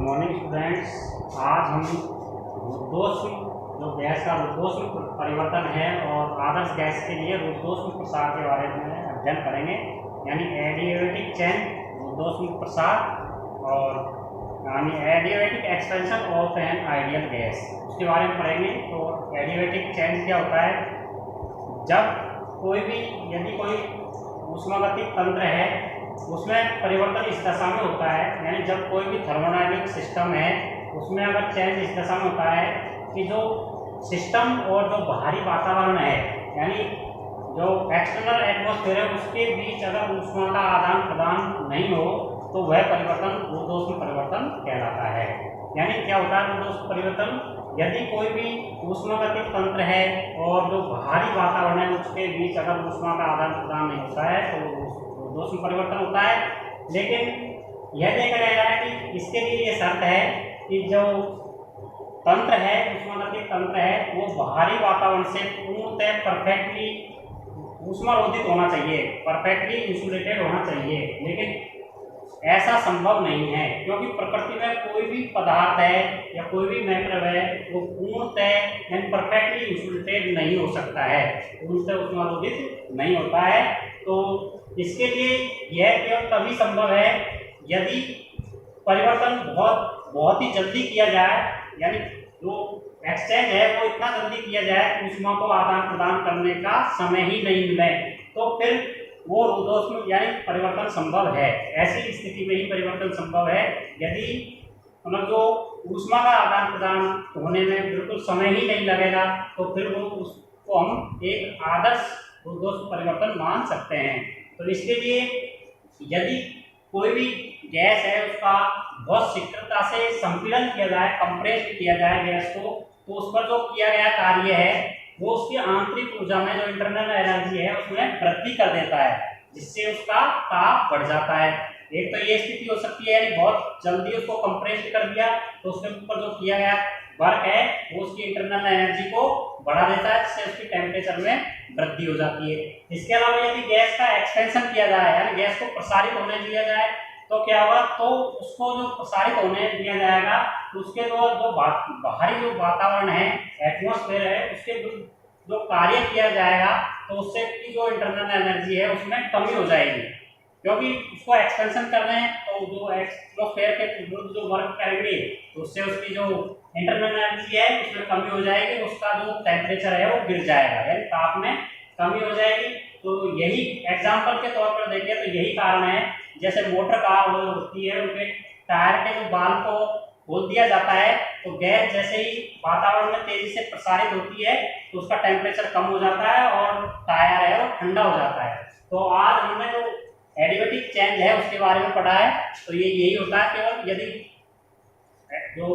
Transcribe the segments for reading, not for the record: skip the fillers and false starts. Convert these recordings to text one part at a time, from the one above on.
Morning students. आज हम रुद्धोष्म जो गैस का रुद्धोष्म परिवर्तन है और आदर्श गैस के लिए रुद्धोष्म प्रसार के बारे में अध्ययन करेंगे, यानी एडियाबैटिक चेन रुद्धोष्म प्रसार और यानी adiabatic expansion of an ideal gas, उसके बारे में पढ़ेंगे। तो एडियाबैटिक चेन क्या होता है? जब यदि कोई ऊष्मागतिक तंत्र है उसमें परिवर्तन इस दशा में होता है, यानी जब कोई भी थर्मोडायनेमिक सिस्टम है उसमें अगर चेंज इस दशा में होता है कि जो सिस्टम और जो बाहरी वातावरण है, यानी जो एक्सटर्नल एटमॉस्फेयर है, उसके बीच अगर ऊष्मा का आदान प्रदान नहीं हो तो वह परिवर्तन रुद्धोष्म परिवर्तन कहलाता है। यानी क्या होता है रुद्धोष्म परिवर्तन? यदि कोई भी ऊष्मागतिक तंत्र है और जो बाहरी वातावरण है उसके बीच अगर ऊष्मा का आदान प्रदान नहीं होता है तो रुद्धोष्म परिवर्तन होता है। लेकिन यह देखा गया है कि इसके लिए ये शर्त है कि जो तंत्र है, ऊष्मागतिक तंत्र है, वो बाहरी वातावरण से पूर्णतः परफेक्टली ऊष्मारोधित होना चाहिए, परफेक्टली इंसुलेटेड होना चाहिए। लेकिन ऐसा संभव नहीं है, क्योंकि प्रकृति में कोई भी पदार्थ है या कोई भी मैटर है वो पूर्णतः यानी परफेक्टली इंसुलेटेड नहीं हो सकता है, पूर्णतः ऊष्मारोधित नहीं होता है। तो इसके लिए यह केवल तभी संभव है यदि परिवर्तन बहुत ही जल्दी किया जाए, यानी जो एक्सचेंज है वो इतना जल्दी किया जाए ऊष्मा को आदान प्रदान करने का समय ही नहीं मिले, तो फिर वो रुद्धोष्म यानी परिवर्तन संभव है। ऐसी स्थिति में ही परिवर्तन संभव है यदि मतलब जो ऊष्मा का आदान प्रदान होने में बिल्कुल समय ही नहीं लगेगा, तो फिर वो उसको हम एक आदर्श रुद्धोष्म परिवर्तन मान सकते हैं। तो इसके लिए यदि कोई भी गैस है उसका बहुत शीघ्रता से संपीड़न किया जाए, कंप्रेस किया जाए गैस को, तो उस पर जो किया गया कार्य है वो उसकी आंतरिक ऊर्जा में जो इंटरनल एनर्जी है उसमें वृद्धि कर देता है, जिससे उसका ताप बढ़ जाता है। एक तो ये स्थिति हो सकती है यानी बहुत जल्दी उसको कंप्रेस कर दिया तो उसके ऊपर जो किया गया वर्क है वो उसकी इंटरनल एनर्जी को बढ़ा देता है, जिससे उसकी टेम्परेचर में वृद्धि हो जाती है। इसके अलावा यदि गैस का एक्सपेंशन किया जाए, यानी गैस को प्रसारित होने दिया जाए, तो क्या होगा? तो उसको जो प्रसारित होने दिया जाएगा तो उसके जो बाहरी जो वातावरण है, एटमॉस्फेयर है, उसके जो कार्य किया जाएगा तो उससे की जो इंटरनल एनर्जी है उसमें कमी हो जाएगी, क्योंकि उसको एक्सपेंशन कर रहे हैं तो जो एटमॉस्फेयर के विरुद्ध जो वर्क करेंगे तो उससे उसकी जो इंटरनल एनर्जी है उसमें कमी हो जाएगी, उसका जो टेम्परेचर है वो गिर जाएगा, यानी ताप में कमी हो जाएगी। तो यही एग्जाम्पल के तौर पर देखें तो यही कारण है, जैसे मोटर कार होती है उनके टायर के जो बाल को खोल दिया जाता है तो गैस जैसे ही वातावरण में तेजी से प्रसारित होती है तो उसका टेम्परेचर कम हो जाता है और टायर है वो ठंडा हो जाता है। तो आज हमने जो एडियाबैटिक चेंज है उसके बारे में पढ़ा है। तो ये यही होता है, केवल यदि जो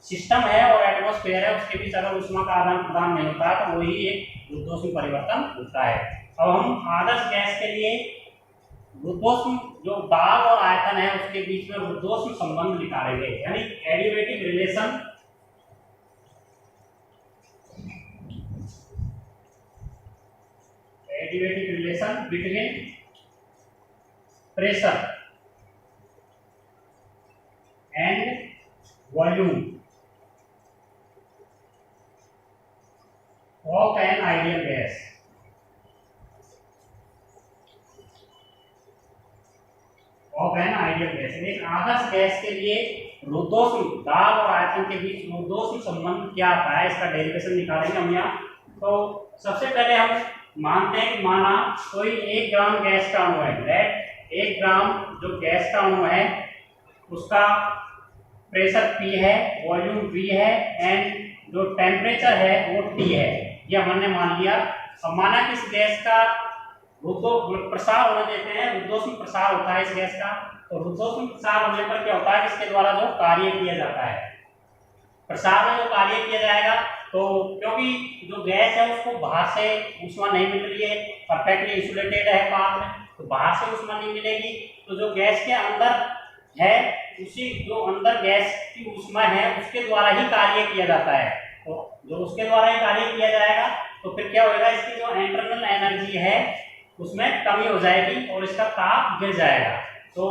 सिस्टम है और एटमॉस्फेयर है उसके बीच अगर ऊष्मा का आदान प्रदान नहीं होता है तो वही एक रुद्धोष्म परिवर्तन होता है। अब हम आदर्श गैस के लिए रुद्धोष्म जो दाब और आयतन है उसके बीच में रुद्धोष्म संबंध निकालेंगे, यानी adiabatic relation between pressure and volume of an ideal gas. एक आदर्श गैस के लिए रुद्धोष्म दाब और आयतन के बीच रुद्धोष्म संबंध क्या आता है, इसका डेरिवेशन निकालेंगे हम यहाँ। तो सबसे पहले हम मानते हैं कि माना कोई 1 ग्राम गैस का अणु है, 1 ग्राम जो गैस का अणु है उसका प्रेशर P है, वॉल्यूम V है एंड जो टेम्परेचर है वो T है, ये हमने मान लिया। अब माना कि इस गैस का प्रसार होने देते हैं, रुद्धोष्म प्रसार होता है इस गैस का। तो रुद्धोष्म प्रसार होने पर क्या होता है? इसके द्वारा जो कार्य किया जाता है, प्रसार में जो कार्य किया जाएगा, तो क्योंकि जो गैस है उसको बाहर से ऊष्मा नहीं मिल रही है, परफेक्टली इंसुलेटेड है पार में, तो बाहर से ऊष्मा नहीं मिलेगी, तो जो गैस के अंदर है उसी जो अंदर गैस की ऊष्मा है उसके द्वारा ही कार्य किया जाता है। तो जो उसके द्वारा ही कार्य किया जाएगा तो फिर क्या होगा? इसकी जो इंटरनल एनर्जी है उसमें कमी हो जाएगी और इसका ताप गिर जाएगा। तो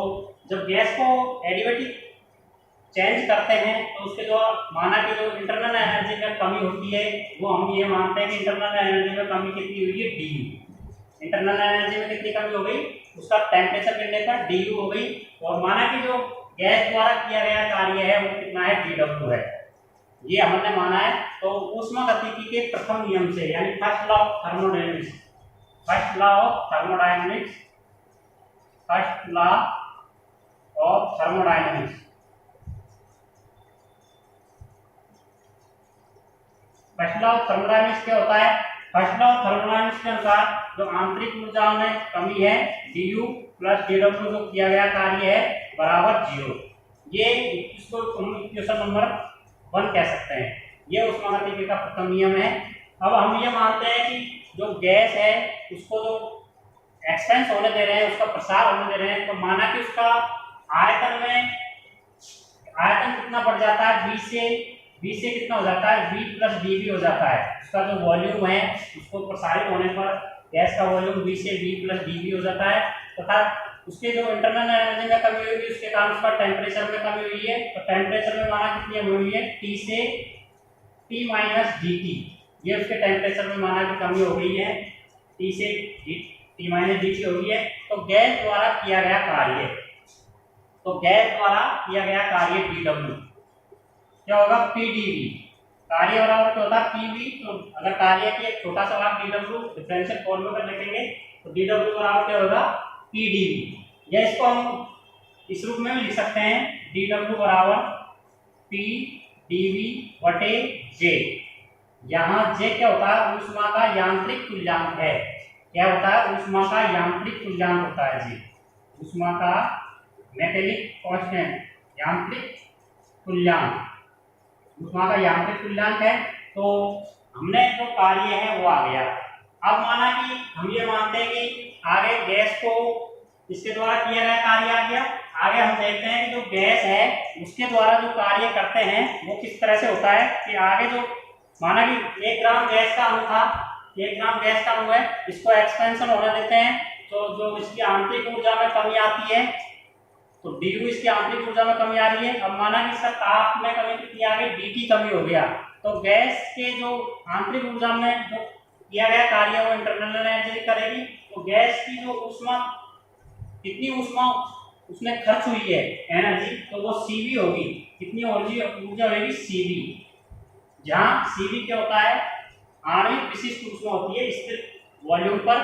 जब गैस को एडियाबैटिक चेंज करते हैं तो उसके जो माना कि जो इंटरनल एनर्जी में कमी होती है वो हम ये मानते हैं कि इंटरनल एनर्जी में कमी कितनी हुई है, डी। इंटरनल एनर्जी में कितनी कमी हो गई, उसका टेम्परेचर गिरने पर डी हो गई। और माना कि जो गैस द्वारा किया गया कार्य है वो कितना है, डी डब्ल्यू है, ये हमने माना है। तो ऊष्मागतिकी के प्रथम नियम से, यानी first law of thermodynamics, first law of thermodynamics, first law of thermodynamics, first law of thermodynamics क्या होता है, फर्स्ट लॉ ऑफ थर्मोडायनेमिक्स के अनुसार जो आंतरिक ऊर्जा में कमी है du प्लस dw जो किया गया कार्य है बराबर 0। ये इसको हम इक्वेशन नंबर 1 कह सकते हैं। ये ऊष्मागतिकी का प्रथम नियम है। अब हम ये मानते हैं कि जो गैस है उसको जो एक्सपेंस होने दे रहे हैं, उसका प्रसार होने दे रहे हैं, तो माना कि उसका आयतन में आयतन कितना बढ़ जाता है, v से कितना हो जाता है, v प्लस dv हो जाता है। उसका जो वॉल्यूम है उसको प्रसारित होने पर गैस का वॉल्यूम v से v प्लस dv हो जाता है, तथा उसके जो इंटरनल एनर्जी में कमी हुई उसके कारण उसका टेम्परेचर में कमी हुई है। तो टेम्परेचर में माना कितनी हुई है, T से T माइनस dt, ये उसके टेम्परेचर में माना की कमी हो गई है, T से T माइनस dt हो गई है। तो गैस द्वारा किया गया कार्य, तो गैस द्वारा किया गया कार्य dw क्या होगा, pdv, कार्य बराबर क्या होता है pv। तो अगर कार्य की एक छोटा सा भाग dw डिफरेंशियल फॉर्म में लिखेंगे तो dw बराबर क्या होगा, pdv। या इसको हम इस रूप में भी लिख सकते हैं, dw बराबर pdv बटे j। यहाँ j क्या होता है, ऊष्मा का यांत्रिक तुल्यांक है। क्या होता है, ऊष्मा का यांत्रिक तुल्यांक होता है जी, ऊष्मा का मैकेनिक कांस्टेंट, यांत्रिक तुल्यांक, ऊष्मा का यांत्रिक तुल्यांक है। तो हमने जो कार्य है वो आ गया। अब माना कि हम ये मानते हैं कि आगे गैस को इसके द्वारा किया गया कार्य आ गया, आगे हम देखते हैं कि जो गैस है उसके द्वारा जो कार्य करते हैं वो किस तरह से होता है। कि आगे जो माना कि 1 ग्राम गैस का अणु था, 1 ग्राम गैस का अणु है, इसको एक्सपेंशन होने देते हैं तो जो इसकी आंतरिक ऊर्जा में कमी आती है, तो du इसकी आंतरिक ऊर्जा में कमी आ रही है। अब माना कि इसका ताप में कमी कितनी आ गई, dt कमी हो गया। तो गैस के जो आंतरिक ऊर्जा में जो किया गया कार्य वो इंटरनल एनर्जी करेगी। तो गैस की जो ऊष्मा, कितनी ऊष्मा उसमें खर्च हुई है एनर्जी, तो वो Cv होगी। कितनी ऊर्जा होगी, Cv, जहाँ Cv क्या होता है, आणविक विशिष्ट ऊष्मा होती है स्थिर वॉल्यूम पर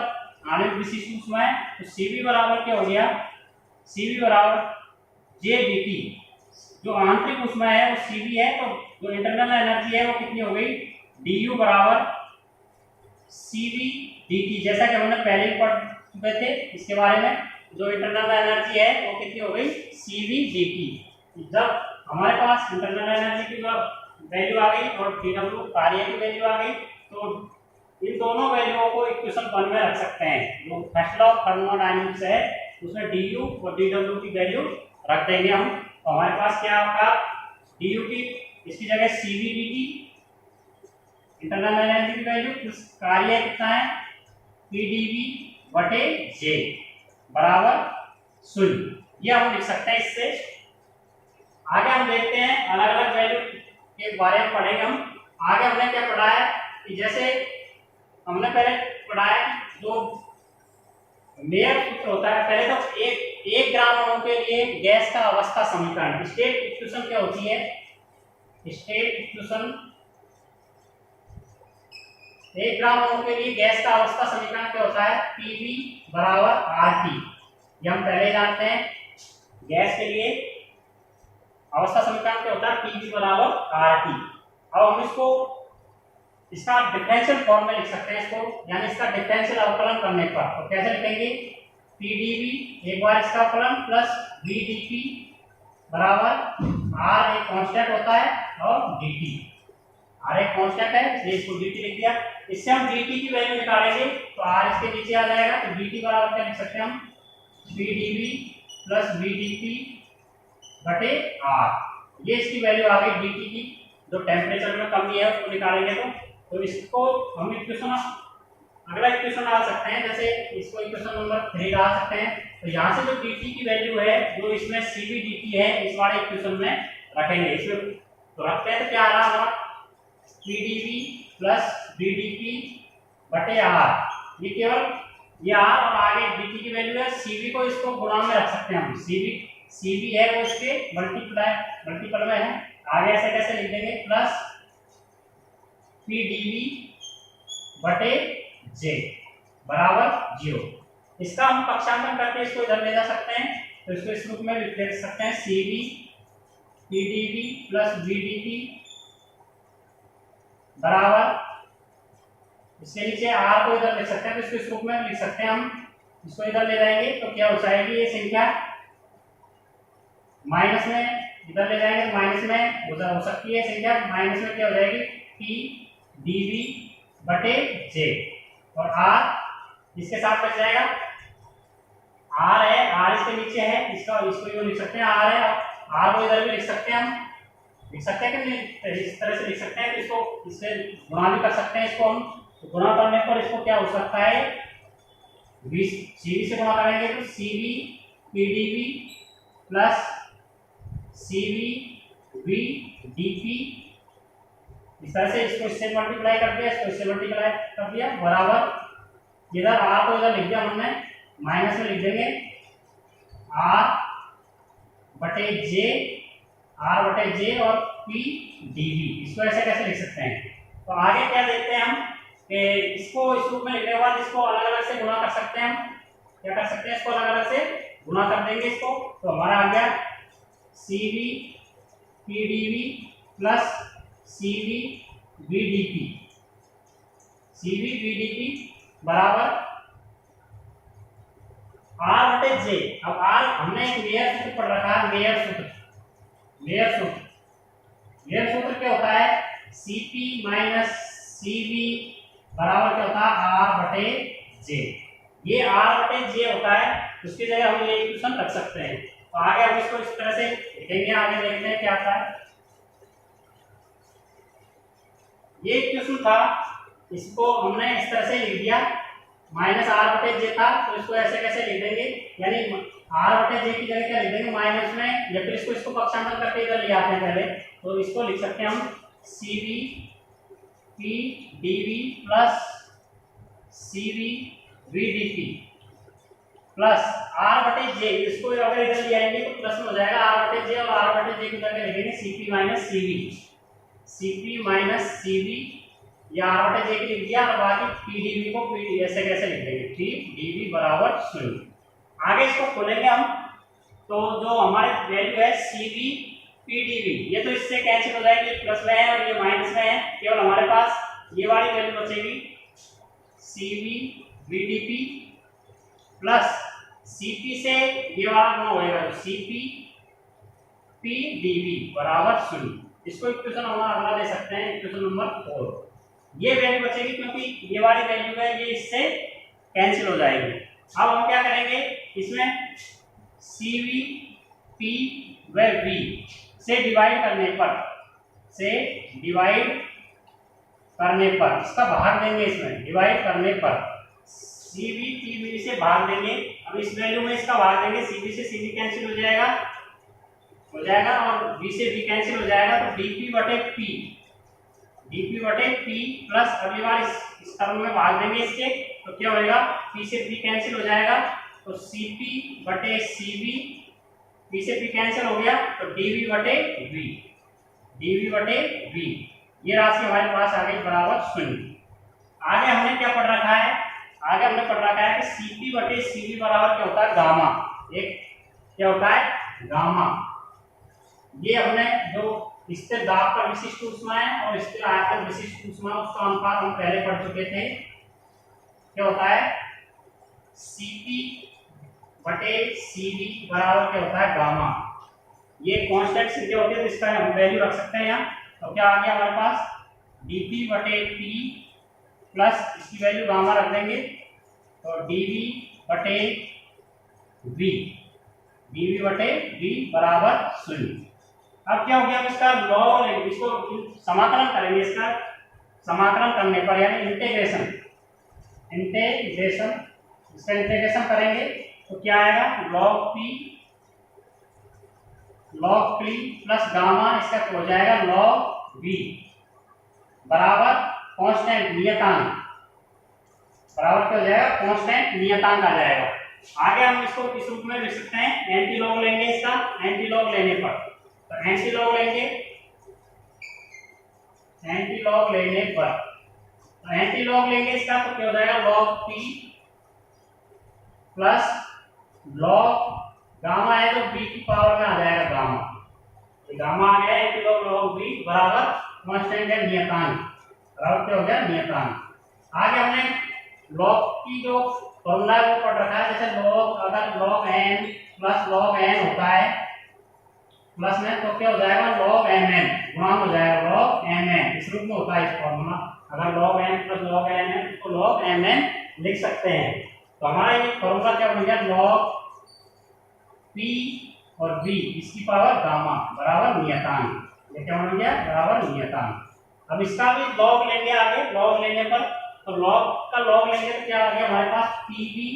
आणविक विशिष्ट ऊष्मा है। तो Cv बराबर क्या हो गया, Cv बराबर j dt, जो आंतरिक ऊष्मा है वो Cv है, तो जो इंटरनल एनर्जी है वो कितनी हो गई, du बराबर Cv dt। जैसा कि हमने पहले ही पढ़ चुके थे इसके बारे में, जो इंटरनल एनर्जी है वो कितनी हो गई, Cv dt। जब हमारे पास इंटरनल एनर्जी की वैल्यू आ गई और dw कार्य की वैल्यू आ गई, तो इन दोनों वैल्यूओं को इक्वेशन 1 में रख सकते हैं। जो फर्स्ट लॉ ऑफ थर्मोडायनेमिक्स है उसमें du और dw की वैल्यू रख देंगे हम, तो हमारे पास क्या होगा, du की इसकी जगह Cv dt, इंटरनल एनर्जी की वैल्यू प्लस कार्य कितना है, pdv बटे j बराबर 0। ये हम लिख सकते हैं। इससे आगे हम देखते हैं अलग अलग वैल्यू के बारे में पढ़ेंगे हम। आगे हमने क्या पढ़ा है कि जैसे हमने पहले पढ़ा है कि जो मेयर सूत्र होता है, पहले तो एक ग्राम अणु के लिए गैस का अवस्था समीकरण, स्टेट इक्वेशन क्या होती है, स्टेट इक्वेशन 1 ग्राम अणु के लिए गैस का अवस्था समीकरण क्या होता है, Pv बराबर RT। ये हम पहले जानते हैं, गैस के लिए अवस्था समीकरण क्या होता है, Pv बराबर RT। अब हम इसको इसका डिफरेंशियल फॉर्म में लिख सकते हैं इसको, यानी इसका डिफरेंशियल अवकलन करने पर तो कैसे लिखेंगे, pdv एक बार इसका अवकलन प्लस vdp बराबर r एक कांस्टेंट होता है और dt, r एक कांस्टेंट है इसलिए इसको dt लिख दिया। इससे हम dt की वैल्यू निकालेंगे तो r इसके नीचे आ जाएगा, तो dt बराबर क्या लिख सकते हैं हम, pdv प्लस vdp बटे r। ये इसकी वैल्यू आ गई dt की, जो टेम्परेचर में कमी है उसको निकालेंगे तो इसको हम इक्वेशन, अगला इक्वेशन डाल सकते हैं, जैसे इसको इक्वेशन नंबर 3 डाल सकते हैं। तो यहाँ से जो dt की वैल्यू है जो इसमें Cv dt है इस वाले इक्वेशन में रखेंगे इसमें, तो रखते हैं तो क्या आ रहा हमारा PdV प्लस VdP बटे R। ये केवल ये R और आगे dt की वैल्यू है, CV को इसको गुणा में रख सकते हैं हम, CV है वो इसके मल्टीपल में है, आगे ऐसे कैसे लिख देंगे प्लस PdV बटे J बराबर 0। इसका हम पक्षांतर करके इसको इधर ले जा सकते हैं, तो इसको इस रूप में लिख सकते हैं CV PdV प्लस VdP बराबर, इसके नीचे R को इधर लिख सकते हैं, तो इसको इस रूप में लिख सकते हैं हम, इसको इधर ले जाएंगे तो क्या हो जाएगी ये संख्या माइनस में, इधर ले जाएंगे तो माइनस में उधर हो सकती है संख्या, माइनस में क्या हो जाएगी PdV बटे J, और R इसके साथ बच जाएगा, R है, R इसके नीचे है, इसको यूं लिख सकते हैं R है, R को इधर भी लिख सकते हैं हम, लिख सकते हैं कि इस तरह से लिख सकते हैं, तो इसको इससे गुणा भी कर सकते हैं, इसको हम तो गुणा करने पर इसको क्या हो सकता है CV से गुणा करेंगे तो CV PdV plus CV VdP, इस तरह से इसको इससे मल्टीप्लाई कर दिया, इसको इससे मल्टीप्लाई कर दिया बराबर, इधर R को इधर लिख दिया हमने, माइनस में लिख देंगे R बटे J और PdV, इसको ऐसे कैसे लिख सकते हैं। तो आगे क्या देखते हैं हम कि इसको इस रूप में लिखने के बाद इसको अलग अलग से गुणा कर सकते हैं, हम क्या कर सकते हैं इसको अलग अलग से गुणा कर देंगे इसको, तो हमारा आ गया CV PdV plus CV VdP बराबर R बटे J। अब R हमने एक मेयर सूत्र पढ़ रखा है, मेयर सूत्र क्या होता है CP माइनस CV बराबर क्या होता है R बटे J। ये R बटे J होता है, उसकी जगह हम ये इक्वेशन रख सकते हैं, तो आगे हम इसको इस तरह से लिखेंगे, आगे देखते हैं क्या आता है। ये इक्वेशन था, इसको हमने इस तरह से लिख दिया, माइनस R बटे J था, तो इसको ऐसे कैसे लिख देंगे, यानी R बटे J की जगह क्या लिख देंगे माइनस में, या फिर इसको पक्षांतर करके इधर ले आते हैं पहले, तो इसको लिख सकते हैं हम CV PdV plus CV VdP plus R बटे J, इसको अगर इधर ले आएंगे तो प्लस में हो जाएगा R बटे J, और R बटे J की जगह लिखेंगे CP माइनस CV, या R बटे J की लिख दिया, और बाकी PdV को PD ऐसे कैसे लिख देंगे, ठीक dV बराबर 0। आगे इसको खोलेंगे हम, तो जो हमारे वैल्यू है CV PdV, ये तो इससे कैंसिल हो जाएगी, प्लस में है और ये माइनस में है, केवल हमारे पास ये वाली वैल्यू बचेगी CV VdP प्लस CP से ये वाला गुणा होएगा तो CP PdV बराबर 0। इसको इक्वेशन हमारा अगला दे सकते हैं, इक्वेशन नंबर 4। ये वैल्यू बचेगी क्योंकि ये वाली वैल्यू है, ये इससे कैंसिल हो जाएगी। अब हम क्या करेंगे, इसमें CV P व V से डिवाइड करने पर इसका भाग देंगे, इसमें डिवाइड करने पर CV PV से भाग देंगे। अब इस वैल्यू में इसका भाग देंगे, CV से CV कैंसिल हो जाएगा और V से V कैंसिल हो जाएगा, तो DP बटे P प्लस अगली बार इस टर्म में भाग देंगे इसके, तो क्या होएगा P से P कैंसिल हो जाएगा, तो CP बटे CV, P से P कैंसिल हो गया तो DV बटे V, ये राशि हमारे पास आ गई बराबर 0। आगे हमने क्या पढ़ रखा है, आगे हमने पढ़ रखा है कि CP बटे CV बराबर क्या होता है गामा, एक क्या होता है गामा। ये हमने जो स्थिर दाब पर विशिष्ट ऊष्मा है और स्थिर आयतन विशिष्ट ऊष्मा, उसका अनुपात हम पहले पढ़ चुके थे, क्या होता है CP बटे CV बराबर क्या होता है गामा। ये कांस्टेंट संख्या होती है, तो इसका हम वैल्यू रख सकते हैं यहाँ, तो क्या आ गया हमारे पास DP बटे P प्लस इसकी वैल्यू गामा रख देंगे, तो DV बटे V बराबर 0। अब क्या हो गया, इसका लॉग, इसको समाकलन करेंगे, इसका समाकलन करने पर यानी इंटीग्रेशन इसका इंटीग्रेशन करेंगे तो क्या आएगा log P log P plus gamma, इसका क्या हो जाएगा लॉग बी बराबर कांस्टेंट नियतांक, बराबर क्या हो जाएगा कांस्टेंट नियतांक आ जाएगा। आगे हम इसको इस रूप में लिख सकते हैं, एंटी लॉग लेंगे इसका, एंटी लॉग लेने पर तो एंटी लॉग लेंगे, एंटी लॉग लेने पर तो एंटी लॉग लेंगे इसका तो क्या हो जाएगा log P plus log gamma है तो बी की पावर में आ जाएगा गामा, तो गामा आ गया एंटी लॉग लॉग बी बराबर कांस्टेंट है नियतांक, बराबर क्या हो गया नियतांक। आगे हमने लॉग की जो फॉर्मूला है वो पढ़ रखा है, जैसे लॉग अगर log n plus log n होता है प्लस में तो क्या हो जाएगा लॉग एम एन गुणा हो जाएगा लॉग एम एन, इस रूप में होता है इस फॉर्मूला। अगर log n plus log n है तो लॉग एम एन लिख सकते हैं। तो हमारा ये फॉर्मूला क्या बन गया लॉग पी और बी इसकी पावर गामा बराबर नियतांक, ये क्या बन गया बराबर नियतांक। अब इसका भी लॉग लेंगे, आगे लॉग लेने पर तो लॉग का लॉग लेंगे तो क्या आ गया हमारे पास पी बी